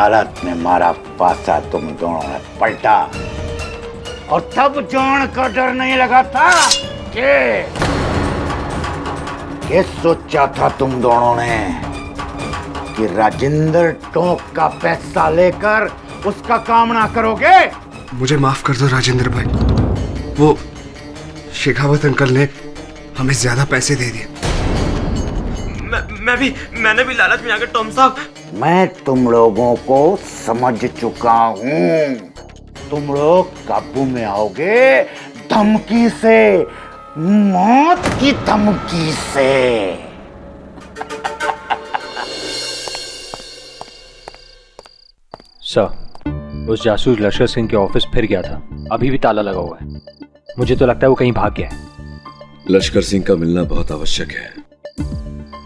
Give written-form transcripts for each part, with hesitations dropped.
हालत में मारा पासा तुम दोनों ने पलटा, और तब जान का डर नहीं लगा था कि सोचा था तुम दोनों ने कि राजेंद्र टोंक का पैसा लेकर उसका काम ना करोगे। मुझे माफ कर दो राजेंद्र भाई, वो शेखावत अंकल ने हमें ज्यादा पैसे दे दिए। मैंने भी लालच में आकर टॉम साहब। मैं तुम लोगों को समझ चुका हूँ। तुम लोग काबू में आओगे धमकी से, मौत की धमकी से। सर, उस जासूस लश्कर सिंह के ऑफिस फिर गया था, अभी भी ताला लगा हुआ है। मुझे तो लगता है वो कहीं भाग गया है। लश्कर सिंह का मिलना बहुत आवश्यक है,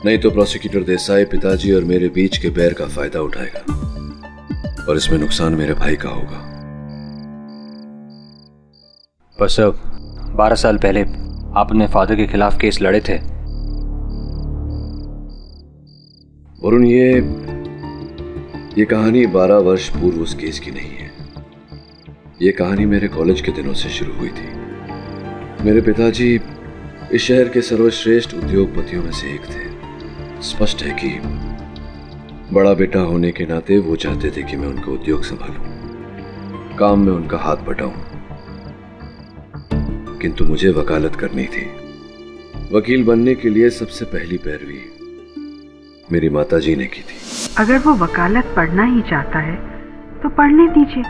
नहीं तो प्रोसिक्यूटर देसाई पिताजी और मेरे बीच के बैर का फायदा उठाएगा और इसमें नुकसान मेरे भाई का होगा। पर सर, 12 साल पहले आप अपने फादर के खिलाफ केस लड़े थे। वरुण, ये कहानी 12 वर्ष पूर्व उस केस की नहीं है। ये कहानी मेरे कॉलेज के दिनों से शुरू हुई थी। मेरे पिताजी इस शहर के सर्वश्रेष्ठ उद्योगपतियों में से एक थे। स्पष्ट है कि बड़ा बेटा होने के नाते वो चाहते थे कि मैं उनका उद्योग संभालूं, काम में उनका हाथ बटाऊं, किंतु मुझे वकालत करनी थी। वकील बनने के लिए सबसे पहली पैरवी मेरी माताजी ने की थी। अगर वो वकालत पढ़ना ही चाहता है तो पढ़ने दीजिए।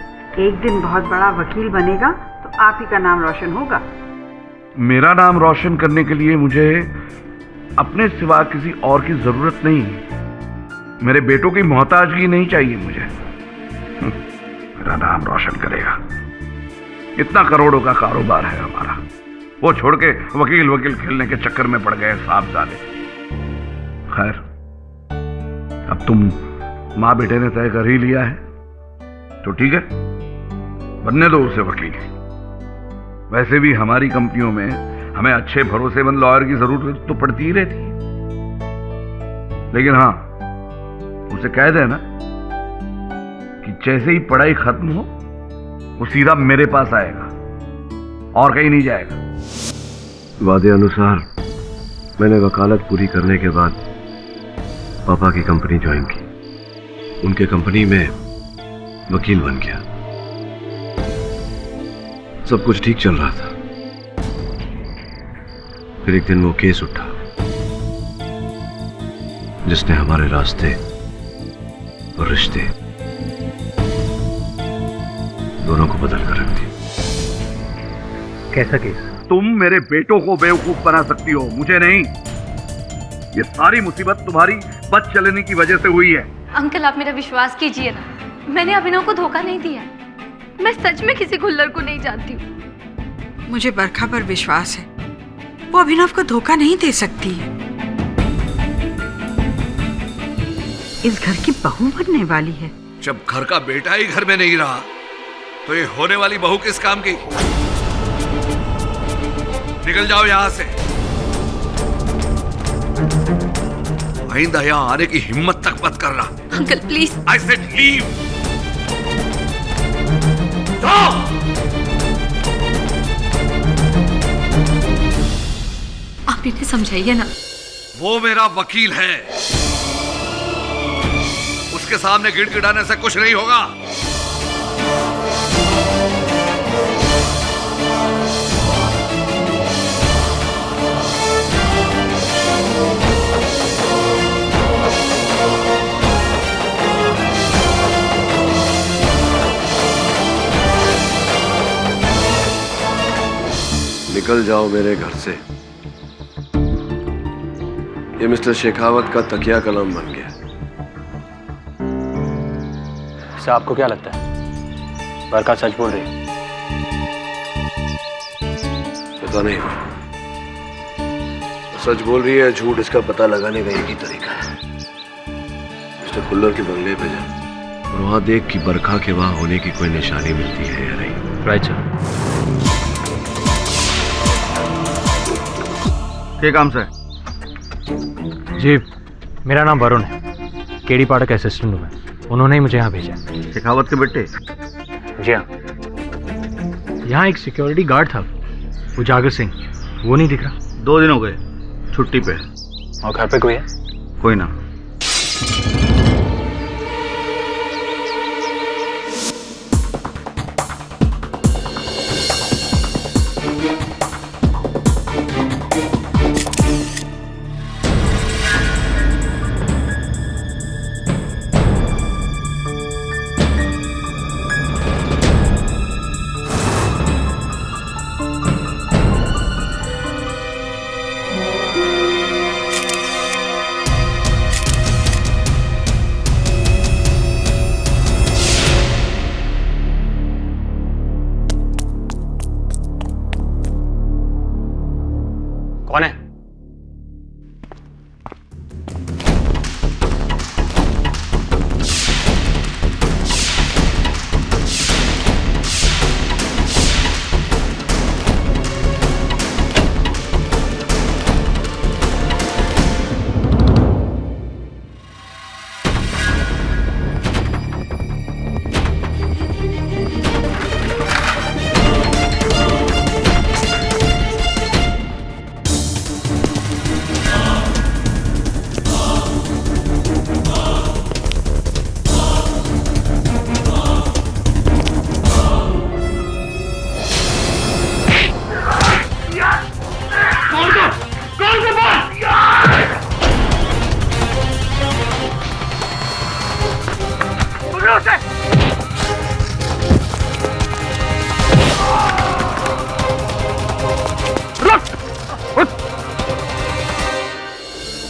एक दिन बहुत बड़ा वकील बनेगा तो आप ही का नाम रोशन होगा। मेरा नाम रोशन करने के लिए मुझे अपने सिवा किसी और की जरूरत नहीं है। मेरे बेटों की मोहताजगी नहीं चाहिए मुझे। मेरा नाम रोशन करेगा। इतना करोड़ों का कारोबार है हमारा, वो छोड़ के वकील खेलने के चक्कर में पड़ गए साहबजादे। खैर, अब तुम माँ बेटे ने तय कर ही लिया है तो ठीक है, बनने दो उसे वकील। वैसे भी हमारी कंपनियों में हमें अच्छे भरोसेमंद लॉयर की जरूरत तो पड़ती ही रहती है। लेकिन हाँ, उसे कह देना कि जैसे ही पढ़ाई खत्म हो वो सीधा मेरे पास आएगा और कहीं नहीं जाएगा। वादे अनुसार मैंने वकालत पूरी करने के बाद पापा की कंपनी ज्वाइन की। उनके कंपनी में वकील बन गया। सब कुछ ठीक चल रहा था। फिर एक दिन वो केस उठा जिसने हमारे रास्ते और रिश्ते दोनों को बदल कर रख दिया। कैसा केस? तुम मेरे बेटों को बेवकूफ बना सकती हो, मुझे नहीं। ये सारी मुसीबत तुम्हारी बद चलने की वजह से हुई है। अंकल, आप मेरा विश्वास कीजिए ना, मैंने अभिनव को धोखा नहीं दिया। मैं सच में किसी खुल्लर को नहीं जानती हूँ। मुझे बरखा पर विश्वास है, वो अभिनव को धोखा नहीं दे सकती है। इस घर की बहू बनने वाली है। जब घर का बेटा ही घर में नहीं रहा तो ये होने वाली बहू किस काम की? निकल जाओ यहां से। आइंदा यहां आने की हिम्मत तक मत करना। Uncle please. I said leave. जाओ। आप इन्हें समझाइए ना। वो मेरा वकील है, उसके सामने गिड़गिड़ाने से कुछ नहीं होगा। निकल जाओ मेरे घर से। ये मिस्टर शेखावत का तकिया कलम बन गया। सर, आपको क्या लगता है बरखा सच बोल रही है? पता नहीं, सच बोल रही है झूठ, इसका पता लगाने का एक ही तरीका है। मिस्टर खुल्लर के बंगले पे जा और वहां देख कि बरखा के वहां होने की कोई निशानी मिलती है या नहीं। Right sir. क्या काम से? जी, मेरा नाम वरुण है, केडी पाठक असिस्टेंट हूँ मैं। उन्होंने ही मुझे यहाँ भेजा। शेखावत के बेटे? जी हाँ। यहाँ एक सिक्योरिटी गार्ड था, उजागर सिंह, वो नहीं दिख रहा। 2 दिन हो गए, छुट्टी पे। और घर पे कोई है? कोई ना। कौन है?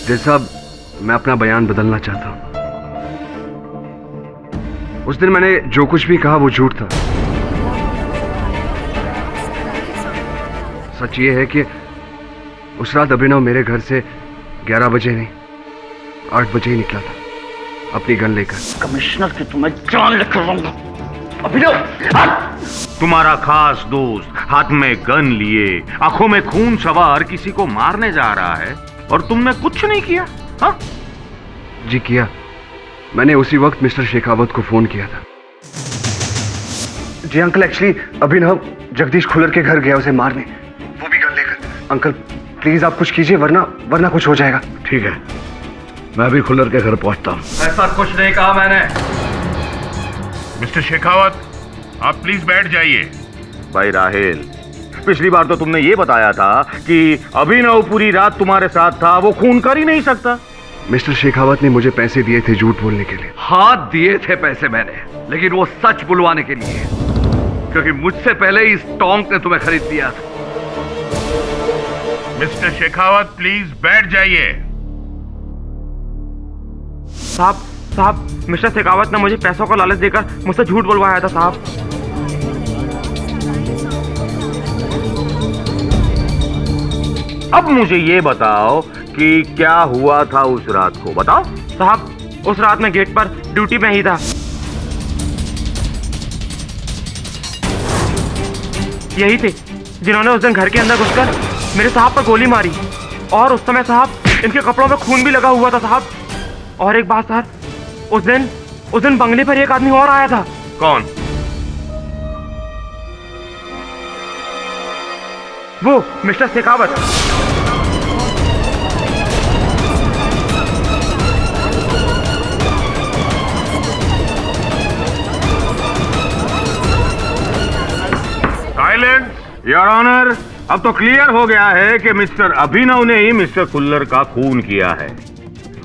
जज साहब, मैं अपना बयान बदलना चाहता हूं। उस दिन मैंने जो कुछ भी कहा वो झूठ था। सच ये है कि उस रात अभिनव मेरे घर से 11 बजे नहीं 8 बजे ही निकला था, अपनी गन लेकर। कमिश्नर की तुम्हें जान लेकर रहूंगा। अभिनव, तुम्हारा खास दोस्त हाथ में गन लिए, आंखों में खून सवार किसी को मारने जा रहा है और तुमने कुछ नहीं किया? हाँ? जी किया। मैंने उसी वक्त मिस्टर शेखावत को फोन किया था। जी अंकल, एक्चुअली अभिनव जगदीश खुल्लर के घर गया उसे मारने, वो भी गन लेकर। अंकल प्लीज आप कुछ कीजिए, वरना कुछ हो जाएगा। ठीक है, मैं अभी खुल्लर के घर पहुंचता हूं। ऐसा कुछ नहीं कहा मैंने। मिस्टर शेखावत, आप प्लीज बैठ जाइए। भाई राहेल, पिछली बार तो तुमने ये बताया था कि अभिनव पूरी रात तुम्हारे साथ था, वो खून कर ही नहीं सकता। मिस्टर शेखावत ने मुझे पैसे दिए थे झूठ बोलने के लिए। हाथ दिए थे पैसे मैंने, लेकिन वो सच बुलवाने के लिए, क्योंकि मुझसे पहले इस टोंक ने तुम्हें खरीद लिया। मिस्टर शेखावत प्लीज बैठ जाइए। साहब, मिस्टर शेखावत ने मुझे पैसों का लालच देकर मुझसे झूठ बुलवाया था साहब। अब मुझे ये बताओ कि क्या हुआ था उस रात को, बताओ। साहब, उस रात मैं गेट पर ड्यूटी में ही था। यही थे जिन्होंने उस दिन घर के अंदर घुसकर मेरे साहब पर गोली मारी, और उस समय साहब इनके कपड़ों में खून भी लगा हुआ था साहब। और एक बात सर, उस दिन बंगले पर एक आदमी और आया था। कौन? वो mister Shekhawat. Silent your honour. अब तो क्लियर हो गया है कि मिस्टर अभिनव ने ही मिस्टर खुल्लर का खून किया है,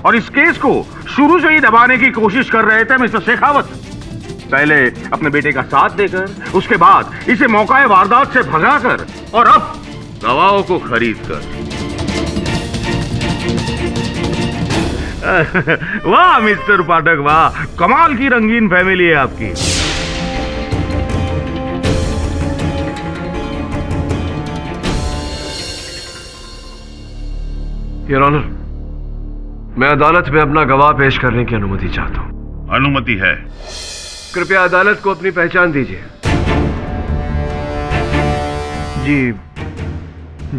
और इस केस को शुरू से ही दबाने की कोशिश कर रहे थे मिस्टर शेखावत। पहले अपने बेटे का साथ देकर, उसके बाद इसे मौका वारदात से भगाकर, और अब गवाहों को खरीद कर। वाह मिस्टर पाठक, वाह, कमाल की रंगीन फैमिली है आपकी। योर ऑनर, मैं अदालत में अपना गवाह पेश करने की अनुमति चाहता हूं। अनुमति है। कृपया अदालत को अपनी पहचान दीजिए। जी,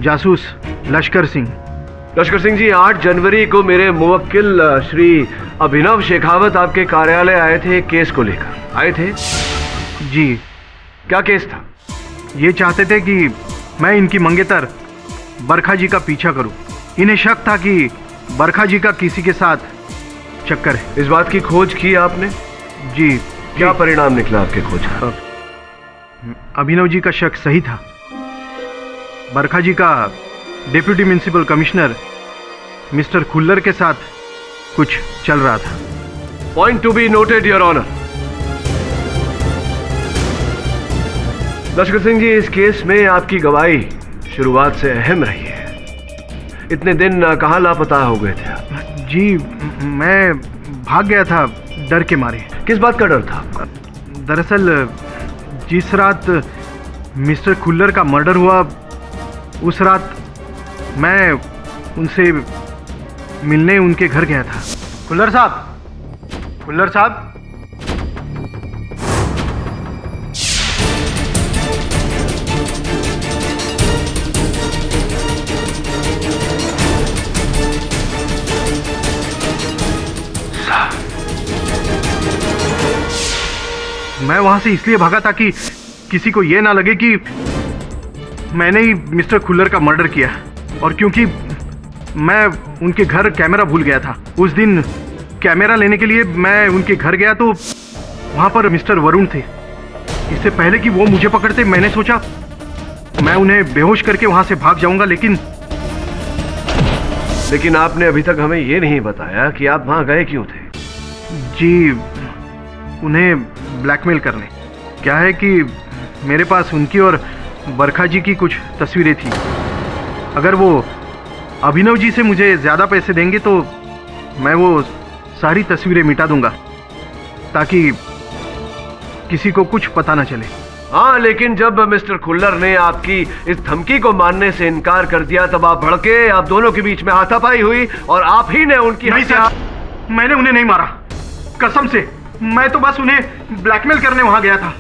जासूस लश्कर सिंह। लश्कर सिंह जी, 8 जनवरी को मेरे मुवक्किल श्री अभिनव शेखावत आपके कार्यालय आए थे एक केस को लेकर। आए थे? जी। क्या केस था? ये चाहते थे कि मैं इनकी मंगेतर बरखा जी का पीछा करूं। इन्हें शक था कि बरखा जी का किसी के साथ चक्कर है। इस बात की खोज की आपने? जी। क्या परिणाम निकला आपके खोज का? अभिनव जी का शक सही था। बरखा जी का deputy municipal commissioner mister Khullar के साथ कुछ चल रहा था। Point to be noted your honour. Lashkar Singh जी, इस केस में आपकी गवाही शुरुआत से अहम रही है। इतने दिन कहाँ लापता हो गए थे आप? जी, मैं भाग गया था डर के मारे। किस बात का डर था? दरअसल जिस रात मिस्टर खुल्लर का मर्डर हुआ, उस रात मैं उनसे मिलने उनके घर गया था। खुल्लर साहब, खुल्लर साहब। मैं वहां से इसलिए भागा था कि किसी को यह ना लगे कि मैंने ही मिस्टर खुल्लर का मर्डर किया, और क्योंकि मैं उनके घर कैमरा भूल गया था। उस दिन कैमरा लेने के लिए मैं उनके घर गया तो वहां पर मिस्टर वरुण थे। इससे पहले कि वो मुझे पकड़ते, मैंने सोचा मैं उन्हें बेहोश करके वहां से भाग जाऊंगा, लेकिन आपने अभी तक हमें ये नहीं बताया कि आप वहां गए क्यों थे? जी, उन्हें ब्लैकमेल करने। क्या है कि मेरे पास उनकी और बरखा जी की कुछ तस्वीरें थी। अगर वो अभिनव जी से मुझे ज़्यादा पैसे देंगे तो मैं वो सारी तस्वीरें मिटा दूंगा, ताकि किसी को कुछ पता ना चले। हाँ, लेकिन जब मिस्टर खुल्लर ने आपकी इस धमकी को मानने से इनकार कर दिया, तब आप भड़के, आप दोनों के बीच में हाथापाई हुई और आप ही ने उनकी नहीं सर, मैंने उन्हें नहीं मारा, कसम से। मैं तो बस उन्हें ब्लैकमेल करने वहां गया था,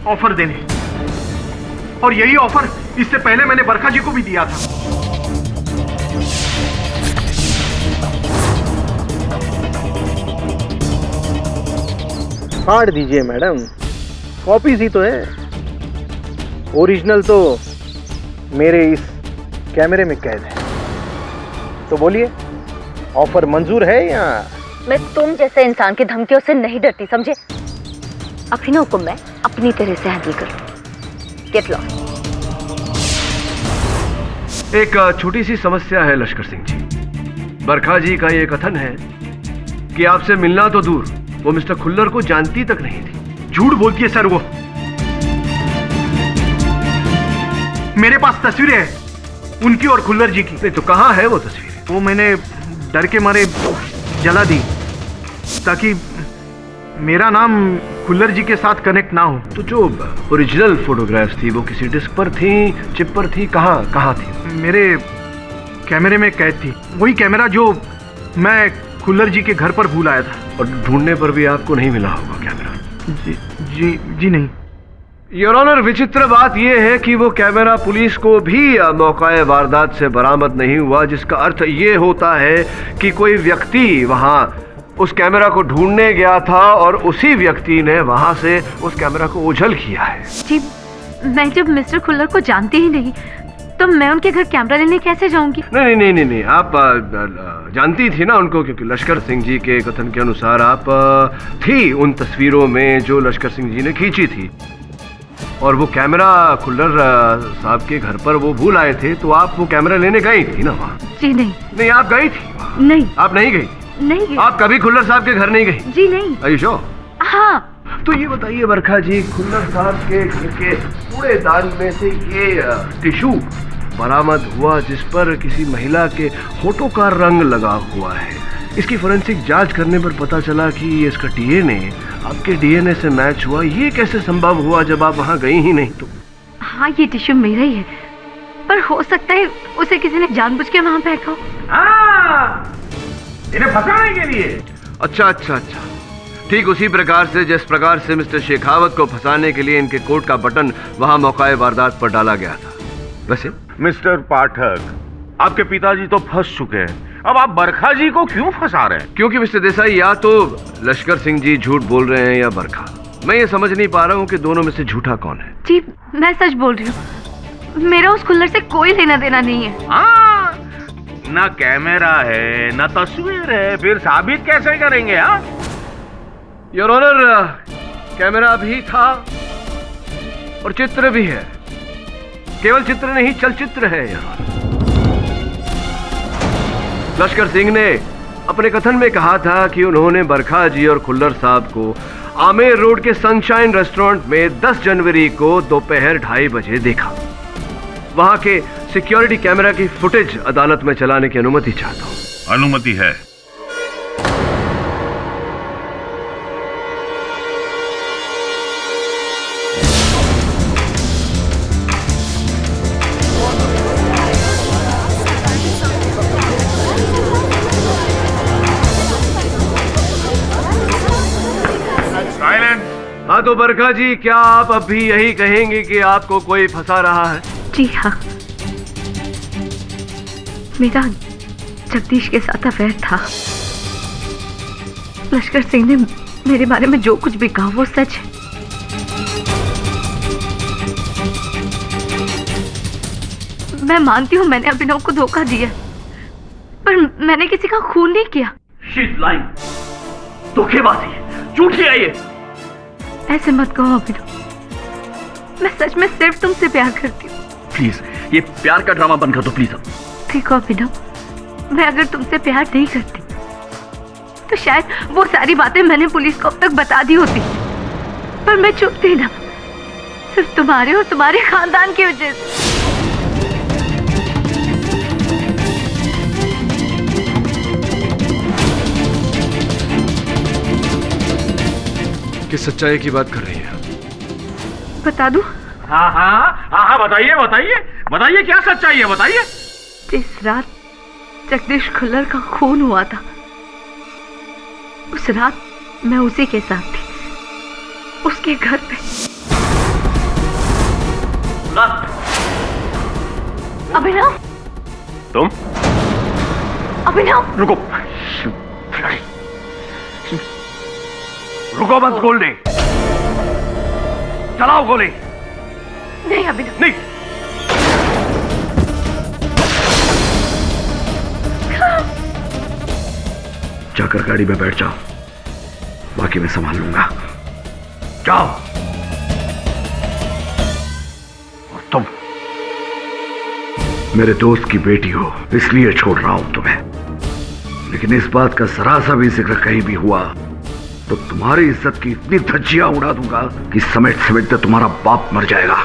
ऑफर देने। और यही ऑफर इससे पहले मैंने बरखा जी को भी दिया था। फाड़ दीजिए मैडम, कॉपीज ही तो है, ओरिजिनल तो मेरे इस कैमरे में कैद है। तो बोलिए, ऑफर मंजूर है या? मैं तुम जैसे इंसान की धमकियों से नहीं डरती, समझे? अभिनव को मैं अपनी तरह से हैंडल करूं। Get lost. एक छोटी सी समस्या है लश्कर सिंह जी। बरखा जी का ये कथन है कि आपसे मिलना तो दूर, वो मिस्टर खुल्लर को जानती तक नहीं थी। झूठ बोलती है सर वो। मेरे पास तस्वीरें हैं उनकी और खुल्लर जी की। नहीं तो कहाँ है वो तस्वीरें? वो मैंने डर के मारे जला दी, ताकि मेरा नाम खुल्लर जी के साथ कनेक्ट ना हो। तो जो ओरिजिनल फोटोग्राफ्स थी वो किसी डिस्क पर थी, चिप पर थी, कहाँ थी? मेरे कैमरे में कैद थी, वही कैमरा जो मैं खुल्लर जी के घर पर भूल आया था। और ढूंढने पर भी आपको नहीं मिला होगा कैमरा? जी नहीं। योर ऑनर, विचित्र बात यह है कि वो कैमरा पुलिस को भी मौकाए वारदात से बरामद नहीं हुआ, जिसका अर्थ ये होता है कि कोई व्यक्ति वहां उस कैमरा को ढूंढने गया था और उसी व्यक्ति ने वहां से उस कैमरा को ओझल किया है। जी, मैं जब मिस्टर खुल्लर को जानती ही नहीं, तो मैं उनके घर कैमरा लेने कैसे जाऊंगी? नहीं, आप जानती थी ना उनको, क्योंकि लश्कर सिंह जी के कथन के अनुसार आप थी उन तस्वीरों में जो लश्कर सिंह जी ने खींची थी, और वो कैमरा खुल्लर साहब के घर पर वो भूल आए थे, तो आप वो कैमरा लेने गई थी ना वहाँ? जी नहीं, आप गई थी? नहीं, आप नहीं गई? नहीं, आप कभी खुल्लर साहब के घर नहीं गई? जी नहीं। Are you sure? हाँ। तो ये बताइए बरखा जी, खुल्लर साहब के घर के कूड़ेदान में से ये टिश्यू बरामद हुआ जिस पर किसी महिला के होठों का रंग लगा हुआ है। इसकी फोरेंसिक जांच करने पर पता चला कि इसका डीएनए आपके डीएनए से मैच हुआ। ये कैसे संभव हुआ जब आप वहां गई ही नहीं? तो हाँ, ये टिश्यू मेरा ही है, पर हो सकता है उसे किसी ने जानबूझ के वहां फेंका हो। इन्हें फंसाने के लिए। अच्छा, ठीक उसी प्रकार से जिस प्रकार से मिस्टर शेखावत को फंसाने के लिए इनके कोट का बटन वहां मौकाए वारदात पर डाला गया था। वैसे मिस्टर पाठक, आपके पिताजी तो फंस चुके हैं, अब आप बरखा जी को क्यों फंसा रहे हैं? क्योंकि मिस्टर देसाई, या तो लश्कर सिंह जी झूठ बोल रहे हैं या बरखा। मैं ये समझ नहीं पा रहा हूँ कि दोनों में से झूठा कौन है। जी मैं सच बोल रही हूँ, मेरा उस खुल्लर से कोई लेना देना नहीं है। हाँ, ना कैमरा है ना तस्वीर है, फिर साबित कैसे करेंगे? हाँ योर ऑनर, कैमरा भी था और चित्र भी है। केवल चित्र नहीं, चलचित्र है यहाँ। लश्कर सिंह ने अपने कथन में कहा था कि उन्होंने बरखा जी और खुल्लर साहब को आमेर रोड के सनशाइन रेस्टोरेंट में 10 जनवरी को दोपहर 2:30 बजे देखा। वहां के सिक्योरिटी कैमरा की फुटेज अदालत में चलाने की अनुमति चाहता हूं। अनुमति है। हाँ तो बरखा जी, क्या आप अब भी यही कहेंगे कि आपको कोई फंसा रहा है? जी हाँ, मेरा जगदीश के साथ अफेयर था। लश्कर सिंह ने मेरे बारे में जो कुछ भी कहा वो सच है। मैं मानती हूँ मैंने अभिनव को धोखा दिया, पर मैंने किसी का खून नहीं किया। She's lying, धोखेबाजी, झूठी है ये। ऐसे मत कहो अभिनव, मैं सच में सिर्फ तुमसे प्यार करती हूँ। प्लीज ये प्यार का ड्रामा बंद कर दो प्लीज। अब देखो अभिनव, मैं अगर तुमसे प्यार नहीं करती तो शायद वो सारी बातें मैंने पुलिस को अब तक बता दी होती, पर मैं चुप थी ना, सिर्फ तुम्हारे और तुम्हारे खानदान की वजह से। किस सच्चाई की बात कर रही है? बता दूं? हाँ हाँ हाँ हाँ, बताइए बताइए बताइए, क्या सच्चाई है बताइए। जिस रात जगदीश खुल्लर का खून हुआ था, उस रात मैं उसी के साथ थी, उसके घर पे। अभिनव, तुम? अभिनव रुको रुको, बस गोली चलाओ, गोली। नहीं अभिनव, नहीं। जाकर गाड़ी में बैठ जाओ, बाकी मैं संभाल लूंगा। जाओ। और तुम मेरे दोस्त की बेटी हो, इसलिए छोड़ रहा हूं तुम्हें, लेकिन इस बात का जरा सा भी जिक्र कहीं भी हुआ तो तुम्हारी इज्जत की इतनी धज्जियां उड़ा दूंगा कि समेट समेटते तुम्हारा बाप मर जाएगा।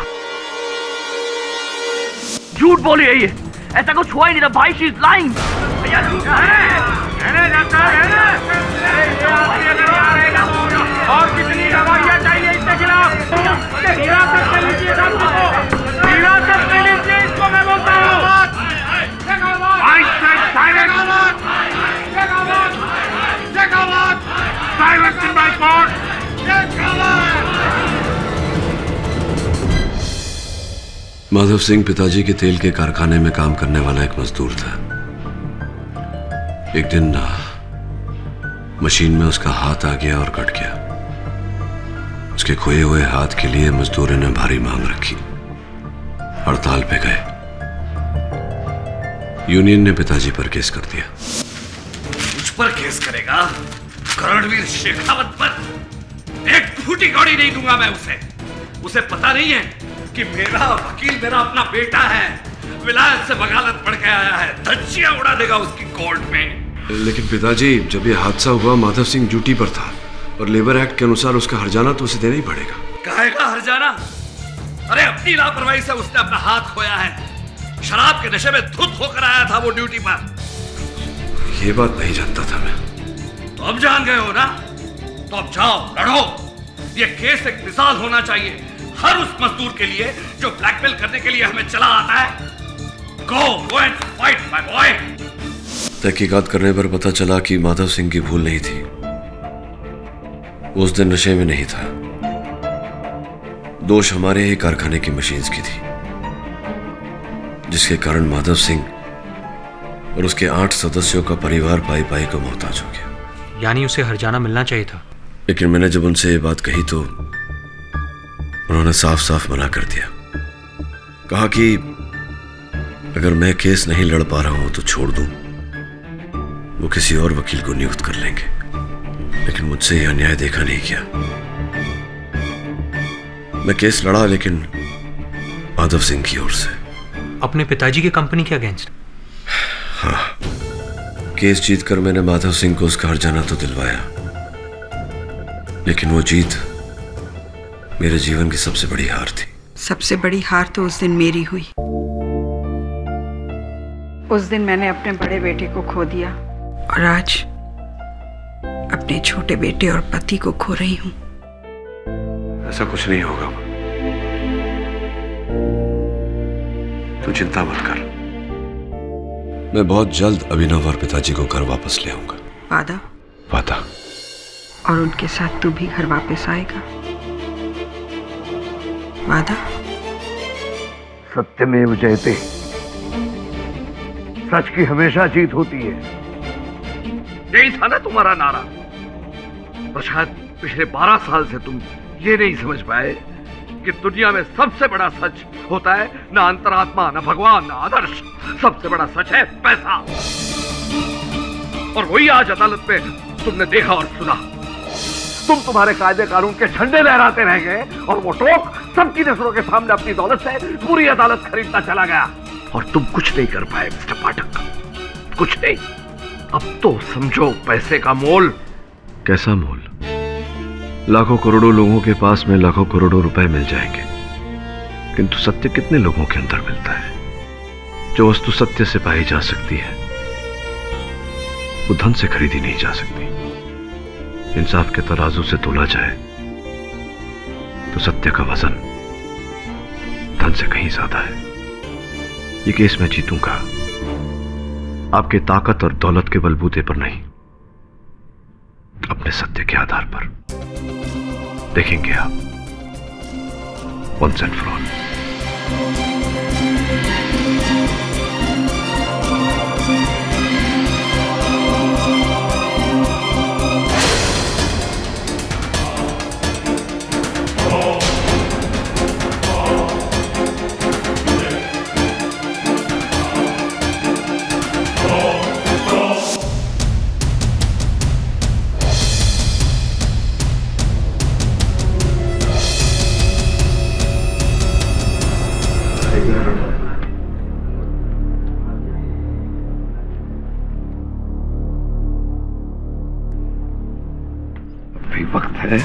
झूठ बोली है ये, ऐसा कुछ हुआ ही नहीं था भाई। She is lying. और कितनी दवाइयां चाहिए इसके खिलाफ? हिरासत में लीजिए हिरासत में लीजिए इसको, मैं बोलता हूँ। Silence in my court! Madhav Singh पिताजी के तेल के कारखाने में काम करने वाला एक मजदूर था। एक दिन मशीन में उसका हाथ आ गया और कट गया। उसके खोए हुए हाथ के लिए मजदूरों ने भारी मांग रखी, हड़ताल पे गए। यूनियन ने पिताजी पर केस कर दिया। मुझ पर केस करेगा? करणवीर शेखावत पर एक फूटी कौड़ी नहीं दूंगा मैं उसे। उसे पता नहीं है कि मेरा वकील मेरा अपना बेटा है, विलायत से बगालत पढ़ के आया है, धज्जियां उड़ा देगा उसकी कोर्ट में। लेकिन पिताजी, जब ये हादसा हुआ माधव सिंह ड्यूटी पर था और लेबर एक्ट के अनुसार उसका हर्जाना तो उसे देना ही पड़ेगा। कहेगा हर्जाना? अरे अपनी लापरवाही से उसने अपना हाथ खोया है। शराब के नशे में धुत होकर आया था वो ड्यूटी पर। ये बात नहीं जानता था मैं। तो अब जान गए हो ना? तो अब जाओ लड़ो। ये केस एक मिसाल होना चाहिए हर उस मजदूर के लिए जो ब्लैकमेल करने के लिए हमें चला आता है। Go and fight my boy. तहकीकात करने पर पता चला कि माधव सिंह की भूल नहीं थी। उस दिन नशे में नहीं था। दोष हमारे ही कारखाने की मशीन्स की थी, जिसके कारण माधव सिंह और उसके 8 सदस्यों का परिवार पाई पाई को मोहताज हो गया। यानी उसे हरजाना मिलना चाहिए था। लेकिन मैंने जब उनसे ये बात कही तो उन्होंने साफ साफ मना कर दिया। कहा कि अगर मैं केस नहीं लड़ पा रहा हूं तो छोड़ दूं, वो किसी और वकील को नियुक्त कर लेंगे। लेकिन मुझसे यह अन्याय देखा नहीं गया। मैं केस लड़ा, लेकिन माधव सिंह की ओर से। अपने पिताजी की कंपनी के अगेंस्ट? हाँ, केस जीतकर मैंने माधव सिंह को उसका हर्जाना तो दिलवाया, लेकिन वो जीत मेरे जीवन की सबसे बड़ी हार थी। सबसे बड़ी हार तो उस दिन मेरी हुई। उस दिन मैंने अपने बड़े बेटे को खो दिया और आज अपने छोटे बेटे और पति को खो रही हूँ। ऐसा कुछ नहीं होगा, तू चिंता मत कर। मैं बहुत जल्द अभिनव और पिताजी को घर वापस ले आऊंगा। वादा? वादा। और उनके साथ तू भी घर वापस आएगा? वादा? सत्यमेव जयते। सच की हमेशा जीत होती है। यही था ना तुम्हारा नारा। पर शायद पिछले 12 साल से तुम ये नहीं समझ पाए कि दुनिया में सबसे बड़ा सच होता है ना अंतरात्मा, ना भगवान, ना आदर्श। सबसे बड़ा सच है पैसा। और वही आज अदालत में तुमने देखा और सुना। तुम्हारे कायदे कानून के झंडे लहराते रह गए और वो टोक सबकी नजरों के सामने अपनी दौलत से पूरी अदालत खरीदता चला गया। और तुम कुछ नहीं कर पाए मिस्टर पाठक, कुछ नहीं। अब तो समझो पैसे का मोल। कैसा मोल? लाखों करोड़ों लोगों के पास में लाखों करोड़ों रुपए मिल जाएंगे, किंतु सत्य कितने लोगों के अंदर मिलता है? जो वस्तु सत्य से पाई जा सकती है वो धन से खरीदी नहीं जा सकती। इंसाफ के तराजू से तोला जाए तो सत्य का वजन धन से कहीं ज्यादा है। ये केस मैं जीतूंगा, आपके ताकत और दौलत के बलबूते पर नहीं, अपने सत्य के आधार पर। देखेंगे आप, वंस एंड फॉर ऑल। वक्त है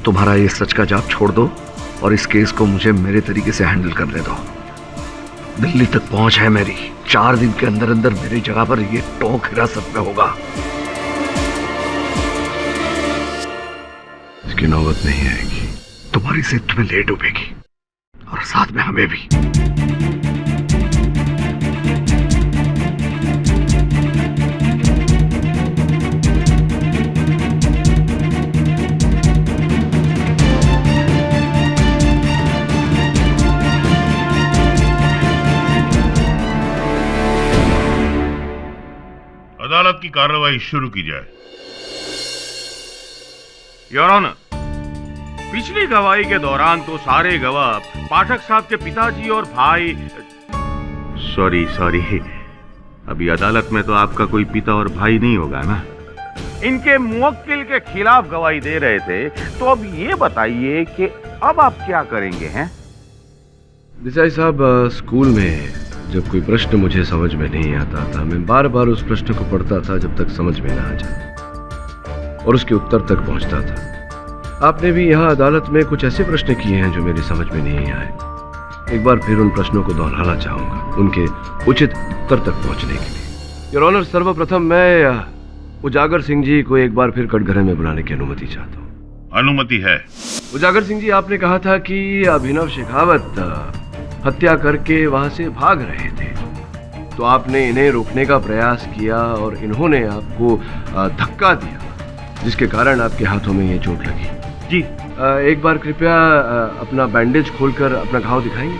तुम्हारा ये सच का जाप छोड़ दो और इस केस को मुझे मेरे तरीके से हैंडल करने दो। दिल्ली तक पहुंच है मेरी। 4 दिन के अंदर अंदर मेरी जगह पर ये टोक हिरासत में होगा। इसकी नौबत नहीं आएगी। तुम्हारी से तुम्हें ले डूबेगी और साथ में हमें भी। अदालत की कार्रवाई शुरू की जाए। योर ऑनर, पिछली गवाही के दौरान तो सारे गवाह पाठक साहब के पिताजी और भाई। सॉरी, अभी अदालत में तो आपका कोई पिता और भाई नहीं होगा ना। इनके मुवक्किल के खिलाफ गवाही दे रहे थे, तो अब ये बताइए कि अब आप क्या करेंगे? हैं देसाई साहब, स्कूल में जब कोई प्रश्न मुझे समझ में नहीं आता था, मैं बार बार उस प्रश्न को पढ़ता था जब तक समझ में ना आ जाता और उसके उत्तर तक पहुंचता था। आपने भी यहाँ अदालत में कुछ ऐसे प्रश्न किए हैं जो मेरी समझ में नहीं आए। एक बार फिर उन प्रश्नों को दोहराना चाहूंगा, उनके उचित उत्तर तक पहुंचने के लिए। योर ऑनर, सर्वप्रथम मैं उजागर सिंह जी को एक बार फिर कटघरे में बुलाने की अनुमति चाहता हूँ। अनुमति है। उजागर सिंह जी, आपने कहा था कि अभिनव शेखावत हत्या करके वहां से भाग रहे थे, तो आपने इन्हें रोकने का प्रयास किया और इन्होंने आपको धक्का दिया, जिसके कारण आपके हाथों में ये चोट लगी। जी। एक बार कृपया अपना बैंडेज खोलकर अपना घाव दिखाएंगे?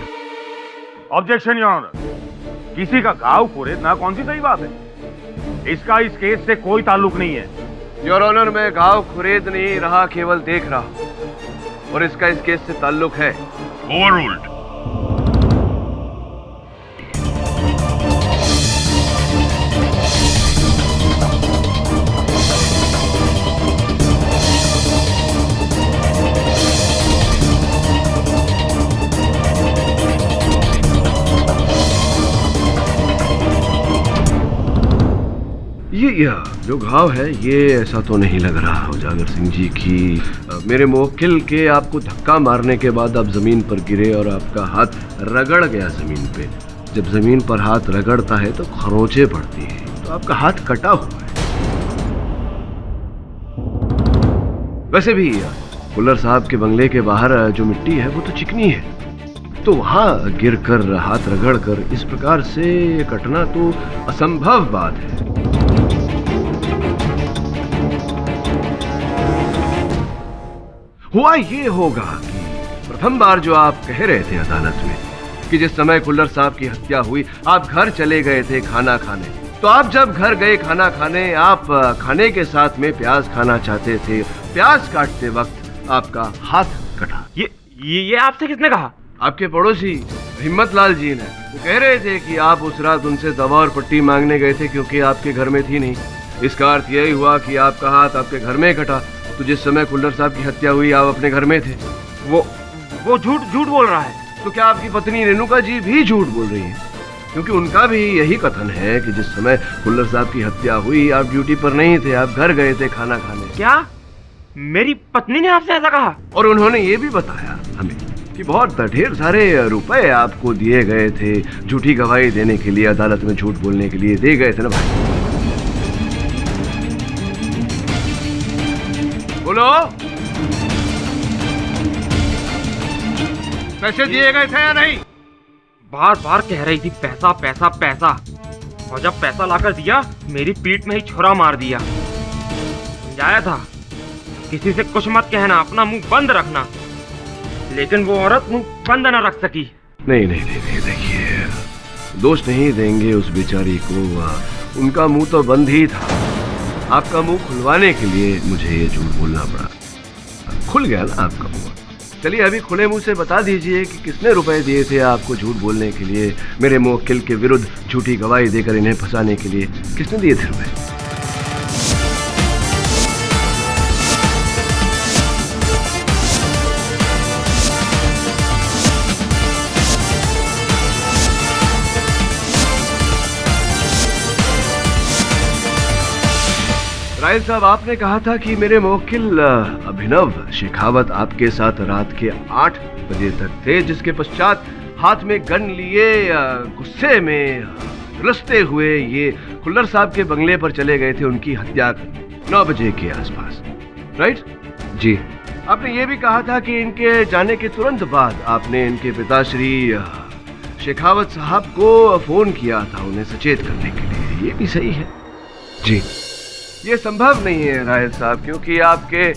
Objection your honour. किसी का घाव खरीदना कौन सी सही बात है? इसका इस केस से कोई ताल्लुक नहीं है। योर ऑनर, मैं घाव खुरेद नहीं रहा, केवल देख रहा हूं, और इसका इस केस से ताल्लुक है। ओवररूल्ड। ये जो घाव है ये ऐसा तो नहीं लग रहा उजागर सिंह जी कि मेरे मुवक्किल के आपको धक्का मारने के बाद आप जमीन पर गिरे और आपका हाथ रगड़ गया जमीन पे। जब जमीन पर हाथ रगड़ता है तो खरोंचें पड़ती हैं, तो आपका हाथ कटा हुआ है। वैसे भी कुल्लर साहब के बंगले के बाहर जो मिट्टी है वो तो चिकनी है, तो वहां गिर कर हाथ रगड़ कर इस प्रकार से कटना तो असंभव बात है। हुआ ये होगा कि प्रथम बार जो आप कह रहे थे अदालत में कि जिस समय कुल्लर साहब की हत्या हुई आप घर चले गए थे खाना खाने, तो आप जब घर गए खाना खाने, आप खाने के साथ में प्याज खाना चाहते थे। प्याज काटते वक्त आपका हाथ कटा। ये आपसे किसने कहा? आपके पड़ोसी हिम्मत लाल जी ने। वो कह रहे थे कि आप उस रात उनसे दवा और पट्टी मांगने गए थे क्योंकि आपके घर में थी नहीं। इसका अर्थ यही हुआ कि आपका हाथ आपके घर में कटा, तो जिस समय कुल्लर साहब की हत्या हुई आप अपने घर में थे। वो झूठ बोल रहा है। तो क्या आपकी पत्नी रेणुका जी भी झूठ बोल रही है? क्योंकि उनका भी यही कथन है कि जिस समय कुल्लर साहब की हत्या हुई आप ड्यूटी पर नहीं थे, आप घर गए थे खाना खाने। क्या मेरी पत्नी ने आपसे ऐसा कहा? और उन्होंने ये भी बताया हमें कि बहुत ढेर सारे रुपए आपको दिए गए थे झूठी गवाही देने के लिए, अदालत में झूठ बोलने के लिए दे गए थे ना भाई? बोलो, पैसे दिए गए थे या नहीं? बार बार कह रही थी पैसा पैसा पैसा, और जब पैसा लाकर दिया मेरी पीठ में ही छुरा मार दिया। समझाया था किसी से कुछ मत कहना, अपना मुंह बंद रखना, लेकिन वो औरत मुंह बंद न रख सकी। नहीं, देखिए, दोष नहीं देंगे उस बेचारी को, उनका मुंह तो बंद ही था। आपका मुंह खुलवाने के लिए मुझे ये झूठ बोलना पड़ा। खुल गया ना आपका मुंह। चलिए अभी खुले मुंह से बता दीजिए कि किसने रुपए दिए थे आपको झूठ बोलने के लिए, मेरे मुवक्किल के विरुद्ध झूठी गवाही देकर इन्हें फंसाने के लिए किसने दिए थे रुपए? रायल साहब, आपने कहा था कि मेरे मुवक्किल अभिनव शेखावत आपके साथ रात के 8 बजे तक थे, जिसके पश्चात हाथ में गन लिए गुस्से में रुसते हुए ये कुल्लर साहब के बंगले पर चले गए थे उनकी हत्या 9 बजे के आसपास, राइट? जी। आपने ये भी कहा था कि इनके जाने के तुरंत बाद आपने इनके पिताश्री शेखावत साहब को फोन किया था उन्हें सचेत करने के लिए। ये भी सही है? जी। ये संभव नहीं है रायल साहब, क्योंकि आपके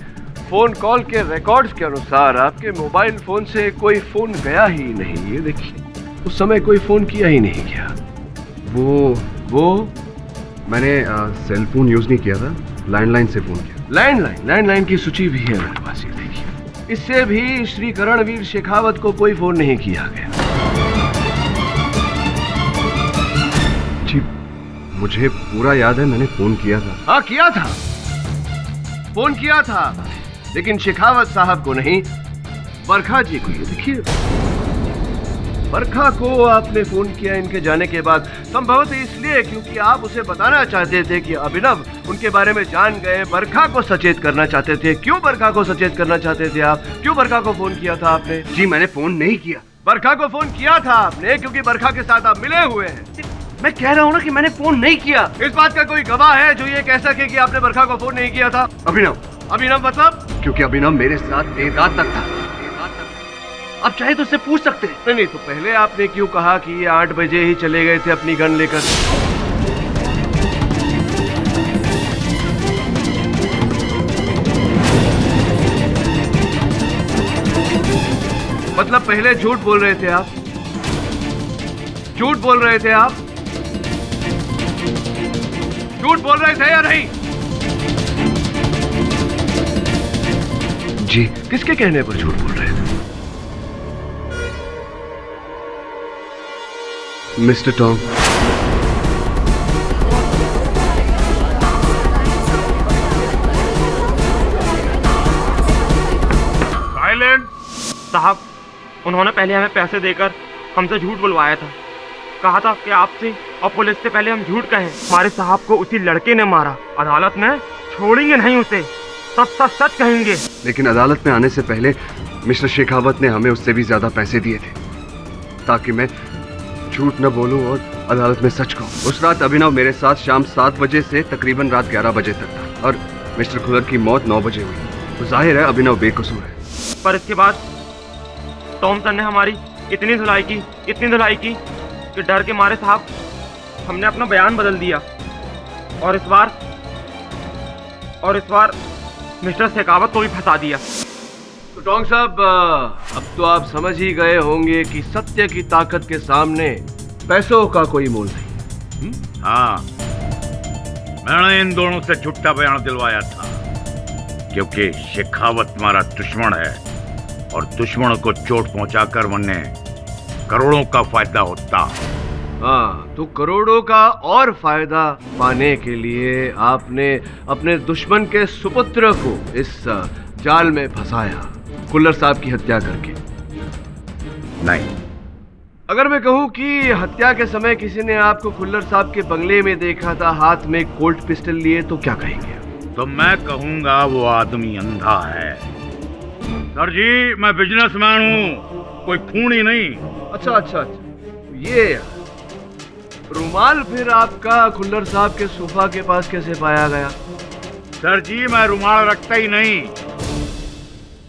फोन कॉल के रिकॉर्ड्स के अनुसार आपके मोबाइल फोन से कोई फोन गया ही नहीं। ये देखिए, उस समय कोई फोन किया ही नहीं गया। वो मैंने सेल फोन यूज नहीं किया था, लैंडलाइन से फोन किया। लैंडलाइन की सूची भी है मेरे पास, ये देखिए। इससे भी श्री करणवीर शेखावत को कोई फोन नहीं किया गया। जी, मुझे पूरा याद है, मैंने फोन किया था। हाँ, किया था, फोन किया था, लेकिन शेखावत साहब को नहीं, बरखा जी को। ये देखिए, बरखा को आपने फोन किया इनके जाने के बाद, संभवतः इसलिए क्योंकि आप उसे बताना चाहते थे कि अभिनव उनके बारे में जान गए, बरखा को सचेत करना चाहते थे। क्यों बरखा को सचेत करना चाहते थे आप? क्यों बरखा को फोन किया था आपने? जी, मैंने फोन नहीं किया। बरखा को फोन किया था आपने, क्योंकि बरखा के साथ आप मिले हुए हैं। मैं कह रहा हूँ ना कि मैंने फोन नहीं किया। इस बात का कोई गवाह है जो ये कह सके कि आपने बरखा को फोन नहीं किया था? अभिनव मतलब? क्योंकि अभिनव मेरे साथ देर रात तक था। आप चाहे तो उससे पूछ सकते हैं। नहीं, तो पहले आपने क्यों कहा कि ये 8 बजे ही चले गए थे अपनी गन लेकर? मतलब पहले झूठ बोल रहे थे आप? झूठ बोल रहे थे आप? झूठ बोल रहे थे या नहीं? जी, किसके कहने पर झूठ बोल रहे थे? Mister Tom. साइलेंट। साहब, उन्होंने पहले हमें पैसे देकर हमसे झूठ बुलवाया था। कहा था कि आपसे और पुलिस से पहले हम झूठ कहें। हमारे साहब को उसी लड़के ने मारा। अदालत में छोड़ेंगे नहीं उसे, सब सच सच कहेंगे। लेकिन अदालत में आने से पहले मिस्टर शेखावत ने हमें उससे भी ज्यादा पैसे दिए थे ताकि मैं झूठ न बोलूं और अदालत में सच कहूं। उस रात अभिनव मेरे साथ शाम 7 बजे से तकरीबन रात 11 बजे तक था और मिस्टर खुल्लर की मौत 9 बजे हुई। तो जाहिर है अभिनव बेकसूर है। पर इसके बाद टॉम सर ने हमारी इतनी धुलाई की कि डर के मारे साहब हमने अपना बयान बदल दिया और इस बार मिस्टर शेखावत को भी फंसा दिया। तो टोंग साहब, अब तो आप समझ ही गए होंगे कि सत्य की ताकत के सामने पैसों का कोई मोल नहीं। हाँ, मैंने इन दोनों से झूठा बयान दिलवाया था क्योंकि शेखावत हमारा दुश्मन है और दुश्मनों को चोट पहुंचाकर वरने करोड़ों का फायदा होता। हाँ, तो करोड़ों का और फायदा पाने के लिए आपने अपने दुश्मन के सुपुत्र को इस जाल में फंसाया, खुल्लर साहब की हत्या करके। नहीं, अगर मैं कहूं कि हत्या के समय किसी ने आपको खुल्लर साहब के बंगले में देखा था हाथ में कोल्ट पिस्टल लिए, तो क्या कहेंगे? तो मैं कहूंगा वो आदमी अंधा है। सर जी, मैं बिजनेसमैन हूँ, कोई खूनी नहीं। अच्छा, ये रुमाल फिर आपका खुल्लर साहब के सोफा के पास कैसे पाया गया? सर जी, मैं रुमाल रखता ही नहीं,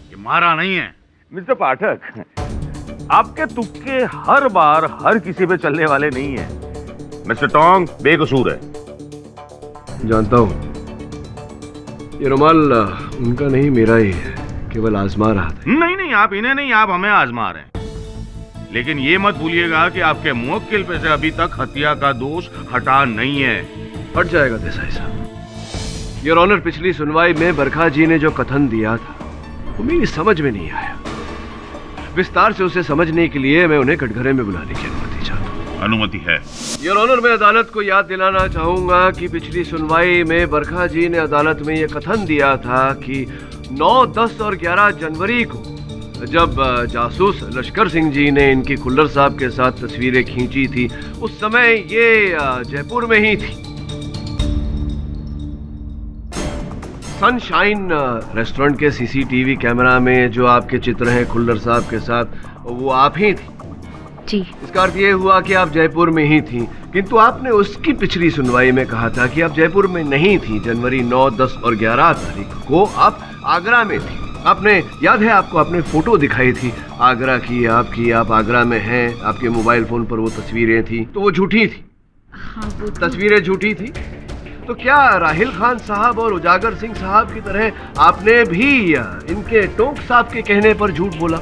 ये मारा नहीं है। मिस्टर पाठक, आपके तुक्के हर बार हर किसी पे चलने वाले नहीं है। मिस्टर टोंग बेकसूर है। जानता हूँ, ये रुमाल उनका नहीं मेरा ही है, केवल आजमा रहा था। नहीं, आप इन्हें नहीं, आप हमें आजमा रहे हैं। लेकिन ये मत भूलिएगा कि आपके मुवक्किल पे से अभी तक हत्या का दोष हटा नहीं है। हट जाएगा देसाई साहब। योर ऑनर, पिछली सुनवाई में बरखा जी ने जो कथन दिया था वो मेरी समझ में नहीं आया। विस्तार से उसे समझने के लिए मैं उन्हें कटघरे में बुलाने की अनुमति चाहता हूँ। अनुमति है। योर ऑनर, मैं अदालत को याद दिलाना चाहूंगा कि पिछली सुनवाई में बरखा जी ने अदालत में यह कथन दिया था कि 9, 10 और 11 जनवरी को जब जासूस लश्कर सिंह जी ने इनकी खुल्लर साहब के साथ तस्वीरें खींची थी, उस समय ये जयपुर में ही थी। सनशाइन रेस्टोरेंट के सीसीटीवी कैमरा में जो आपके चित्र हैं खुल्लर साहब के साथ, वो आप ही थी जी। इसका अर्थ ये हुआ कि आप जयपुर में ही थी, किंतु आपने उसकी पिछली सुनवाई में कहा था कि आप जयपुर में नहीं थी। जनवरी 9, 10 और 11 तारीख को आप आगरा में थी। आपने, याद है आपको, आपने फोटो दिखाई थी आगरा की आपकी, आप आगरा में हैं, आपके मोबाइल फोन पर वो तस्वीरें थी, तो वो झूठी थी। हाँ, वो तस्वीरें झूठी थी। तो क्या राहिल खान साहब और उजागर सिंह साहब की तरह आपने भी इनके टोंक साहब के कहने पर झूठ बोला?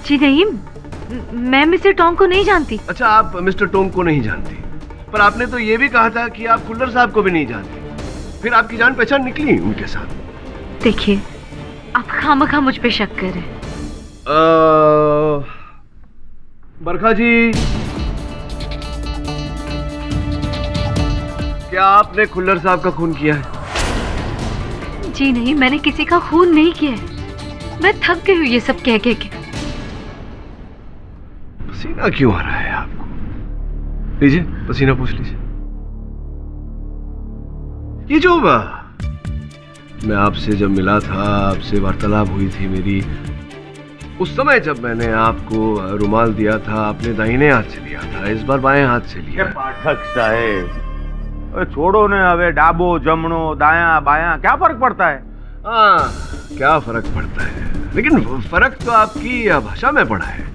जी नहीं, मैं मिस्टर टोंग को नहीं जानती। अच्छा, आप मिस्टर टोंग को नहीं जानती, पर आपने तो ये भी कहा था कि आप खुल्लर साहब को भी नहीं जानती। फिर आपकी जान पहचान निकली उनके साथ। देखिए, आप खामखा मुझ पे शक कर रहे हैं। बरखा जी, क्या आपने खुल्लर साहब का खून किया है? जी नहीं, मैंने किसी का खून नहीं किया है। मैं थक गई हूँ ये सब कह के। पसीना क्यों आ रहा है आपको? लीजिए, पसीना पूछ लीजिए। ये जो मैं आपसे जब मिला था, आपसे वार्तालाप हुई थी मेरी, उस समय जब मैंने आपको रुमाल दिया था, आपने दाहिने हाथ से लिया था, इस बार बाएं हाथ से लिया। पाठक साहेब, छोड़ो ने, हवे डाबो जमणो दाया बाया क्या फर्क पड़ता है? हाँ, क्या फर्क पड़ता है, लेकिन फर्क तो आपकी भाषा में पड़ा है।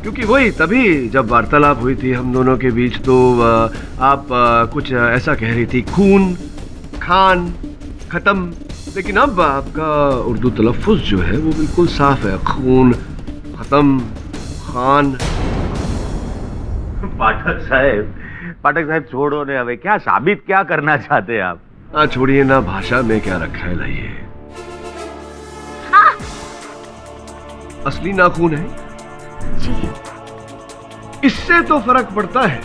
क्योंकि वही तभी जब वार्तालाप हुई थी हम दोनों के बीच, तो आप कुछ ऐसा कह रही थी, खून, खान, खत्म। लेकिन अब आपका उर्दू तलफ़ुज़ जो है वो बिल्कुल साफ है, खून, खत्म, खान। पाठक साहब, पाठक साहब छोड़ो ने, हमें क्या साबित क्या करना चाहते हैं आप? हाँ छोड़िए ना, भाषा में क्या रखा है लाइए। असली नाखून है जी। इससे तो फर्क पड़ता है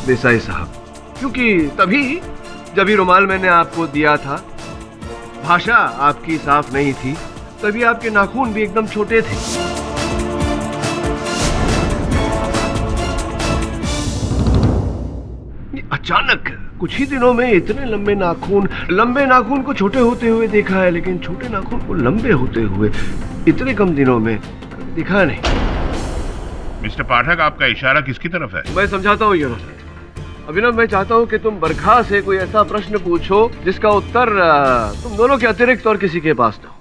देसाई साहब, क्योंकि तभी जब ये रुमाल मैंने आपको दिया था भाषा आपकी साफ नहीं थी, तभी आपके नाखून भी एकदम छोटे थे। अचानक कुछ ही दिनों में इतने लंबे नाखून को छोटे होते हुए देखा है, लेकिन छोटे नाखून को लंबे होते हुए इतने कम दिनों में कभी दिखा नहीं। मिस्टर पाठक, आपका इशारा किसकी तरफ है? मैं समझाता हूँ योर ऑनर। अभिनव, मैं चाहता हूँ कि तुम बरखा से कोई ऐसा प्रश्न पूछो जिसका उत्तर तुम दोनों के अतिरिक्त और किसी के पास ना हो।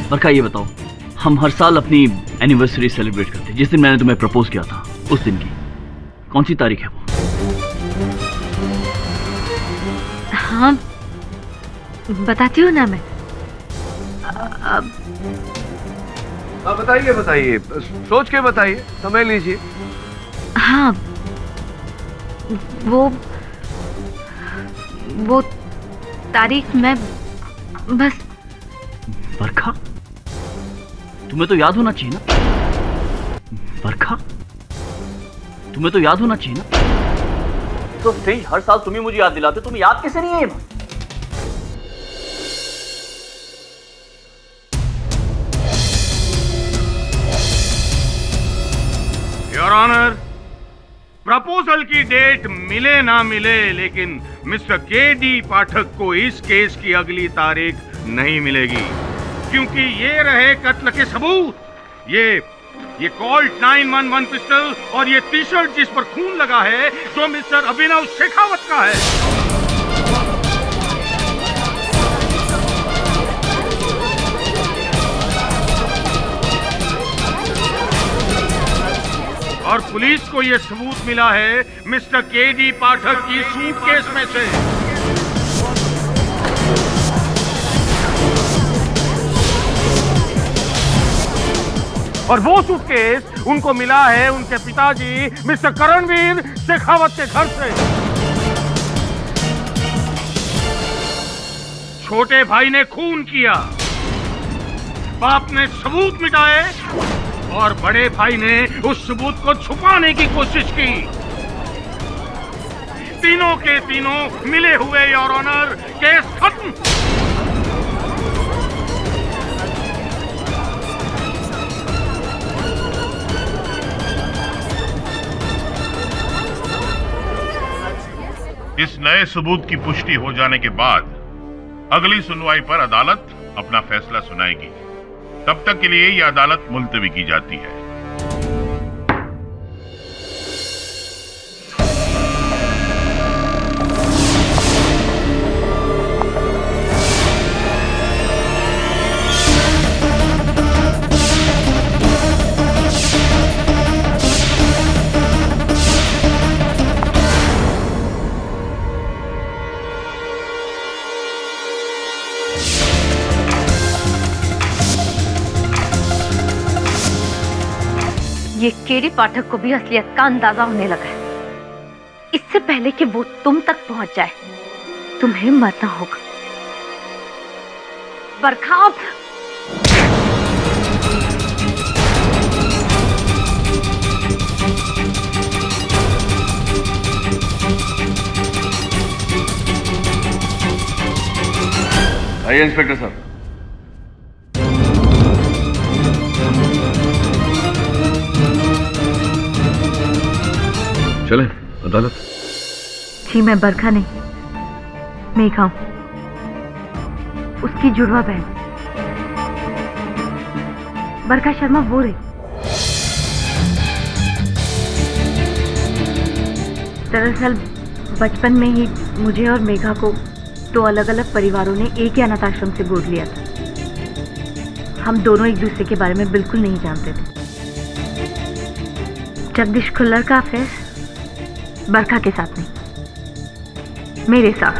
बरखा, ये बताओ, हम हर साल अपनी एनिवर्सरी सेलिब्रेट करते हैं। जिस दिन मैंने तुम्हें प्रपोज किया था उस दिन की कौन सी तारीख है वो? हाँ बताती हूँ ना मैं। हाँ बताइए बताइए, सोच के बताइए, समय लीजिए। हाँ वो तारीख मैं बस। बरखा, तुम्हें तो याद होना चाहिए ना। बरखा, तुम्हें तो याद होना चाहिए ना। तो स्ट्रेंज, हर साल तुम ही मुझे याद दिलाते, तुम्हें याद कैसे नहीं है? योर ऑनर, प्रपोजल की डेट मिले ना मिले, लेकिन मिस्टर के.डी. पाठक को इस केस की अगली तारीख नहीं मिलेगी, क्योंकि ये रहे कत्ल के सबूत। ये कॉल्ट 911 पिस्टल और ये टी शर्ट जिस पर खून लगा है, जो मिस्टर अभिनव शेखावत का है। और पुलिस को यह सबूत मिला है मिस्टर के.डी. पाठक की सूटकेस में से। और वो सूटकेस उनको मिला है उनके पिताजी मिस्टर करणवीर शेखावत के घर से। छोटे भाई ने खून किया, बाप ने सबूत मिटाए और बड़े भाई ने उस सबूत को छुपाने की कोशिश की। तीनों के तीनों मिले हुए योर ऑनर, केस खत्म। इस नए सबूत की पुष्टि हो जाने के बाद अगली सुनवाई पर अदालत अपना फैसला सुनाएगी। तब तक के लिए यह अदालत मुलतवी की जाती है। ये के.डी. पाठक को भी असलियत का अंदाजा होने लगा है। इससे पहले कि वो तुम तक पहुंच जाए, तुम्हें मरना होगा। बरखा, आइए इंस्पेक्टर साहब। चलें अदालत। जी मैं बरखा नहीं, मेघा हूं, उसकी जुड़वा बहन। बरखा शर्मा वो रही। दरअसल बचपन में ही मुझे और मेघा को दो अलग अलग परिवारों ने एक ही अनाथ आश्रम से गोद लिया था। हम दोनों एक दूसरे के बारे में बिल्कुल नहीं जानते थे। जगदीश खुल्लर का अफेयर बरखा के साथ नहीं, मेरे साथ।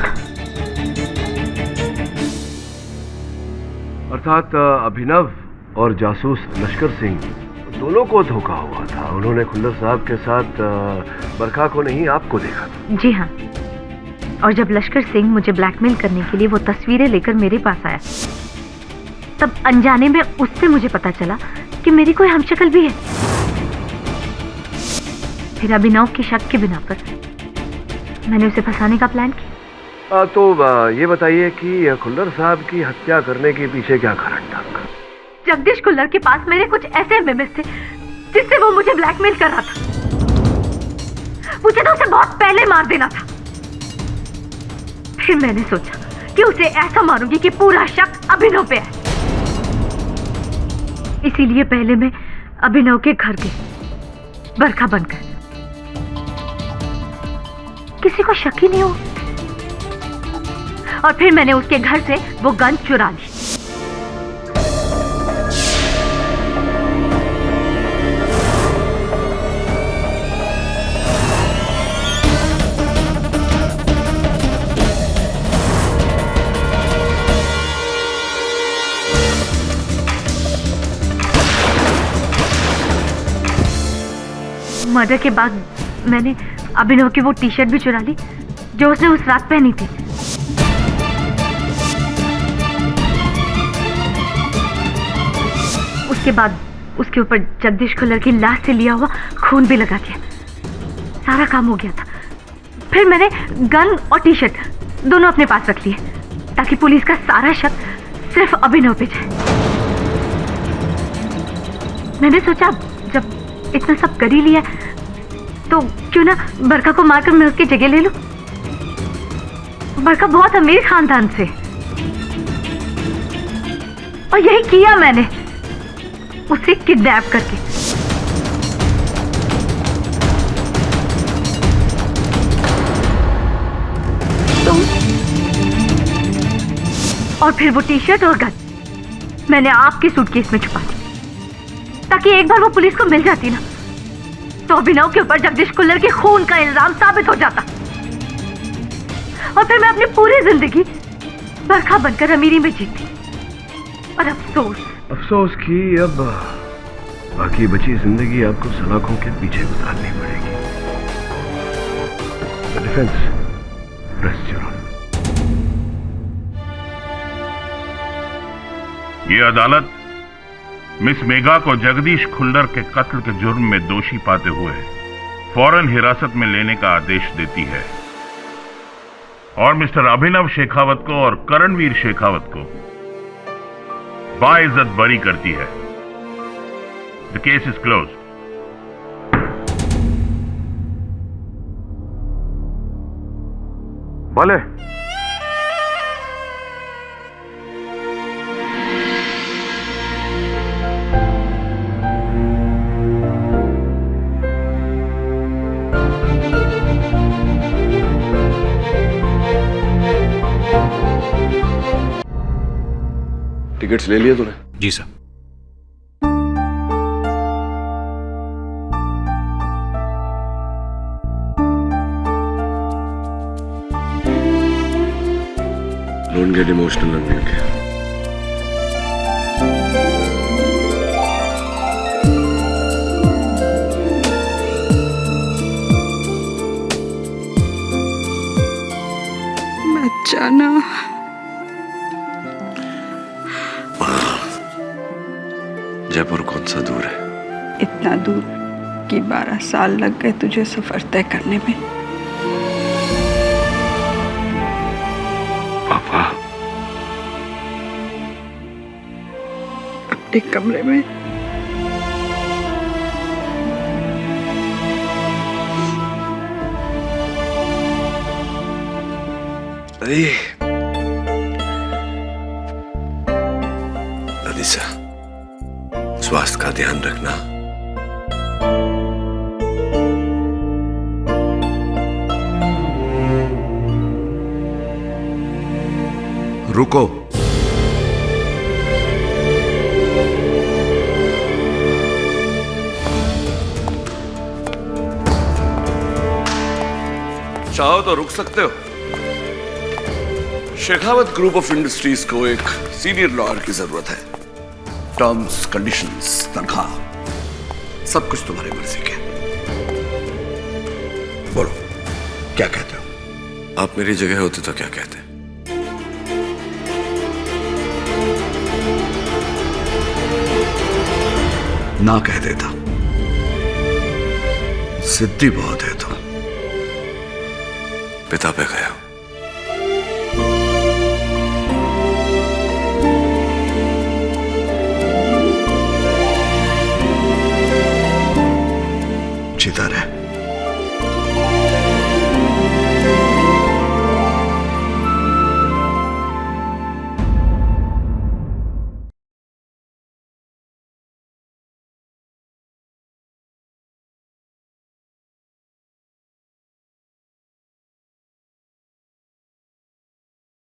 अर्थात अभिनव और जासूस लश्कर सिंह दोनों को धोखा हुआ था। उन्होंने खुल्लर साहब के साथ बरखा को नहीं, आपको देखा था। जी हाँ, और जब लश्कर सिंह मुझे ब्लैकमेल करने के लिए वो तस्वीरें लेकर मेरे पास आया, तब अनजाने में उससे मुझे पता चला कि मेरी कोई हमशक्ल भी है। फिर अभिनव की शक के बिना पर मैंने उसे फंसाने का प्लान किया। तो ये बताइए कि खुल्लर साहब की हत्या करने के पीछे क्या कारण था? जगदीश खुल्लर के पास मेरे कुछ ऐसे एमएमएस थे जिससे वो मुझे ब्लैकमेल कर रहा था। मुझे तो उसे बहुत पहले मार देना था। फिर मैंने सोचा कि उसे ऐसा मारूंगी कि पूरा शक अभिनव पे है। इसीलिए पहले मैं अभिनव के घर गई बरखा बनकर, किसी को शक ही नहीं हो। और फिर मैंने उसके घर से वो गन चुरा ली। मर्डर के बाद मैंने अभिनव की वो टी शर्ट भी चुरा ली जो उसने उस रात पहनी थी। उसके बाद उसके ऊपर जगदीश खुल्लर की लाश से लिया हुआ खून भी लगा दिया। सारा काम हो गया था। फिर मैंने गन और टी शर्ट दोनों अपने पास रख लिए ताकि पुलिस का सारा शक सिर्फ अभिनव पे जाए। मैंने सोचा जब इतना सब कर ही लिया तो क्यों ना बरखा को मारकर मैं उसकी जगह ले लूं। बरखा बहुत अमीर खानदान से, और यही किया मैंने, उसे किडनैप करके। और फिर वो टी शर्ट और गन मैंने आपके सूटकेस में छुपा दी ताकि एक बार वो पुलिस को मिल जाती ना तो अभिनव के ऊपर जगदीश खुल्लर के खून का इल्जाम साबित हो जाता। और फिर मैं अपनी पूरी जिंदगी बरखा बनकर अमीरी में जीती। और अफसोस कि अब बाकी बची जिंदगी आपको सलाखों के पीछे गुजारनी पड़ेगी। Defence, rest your honour. ये अदालत मिस मेघा को जगदीश खुल्लर के कत्ल के जुर्म में दोषी पाते हुए फौरन हिरासत में लेने का आदेश देती है और मिस्टर अभिनव शेखावत को और करणवीर शेखावत को बाइज्जत बरी करती है। The case is close. भले। टिकट्स ले लिया तूने? जी sir. Don't get emotional on me, okay? मत जाना। जयपुर कौन सा दूर है? इतना दूर कि 12 साल लग गए तुझे सफर तय करने में। पापा, अपने कमरे में अरे अनिसा, स्वास्थ्य का ध्यान रखना। रुको। चाहो तो रुक सकते हो। शेखावत ग्रुप ऑफ इंडस्ट्रीज को एक सीनियर लॉयर की जरूरत है। टर्म्स, कंडीशंस, तनख्वाह सब कुछ तुम्हारी मर्जी के। बोलो क्या कहते हो? आप मेरी जगह होते तो क्या कहते? ना कह देता। सिद्धि बहुत है तो पिता पे गया।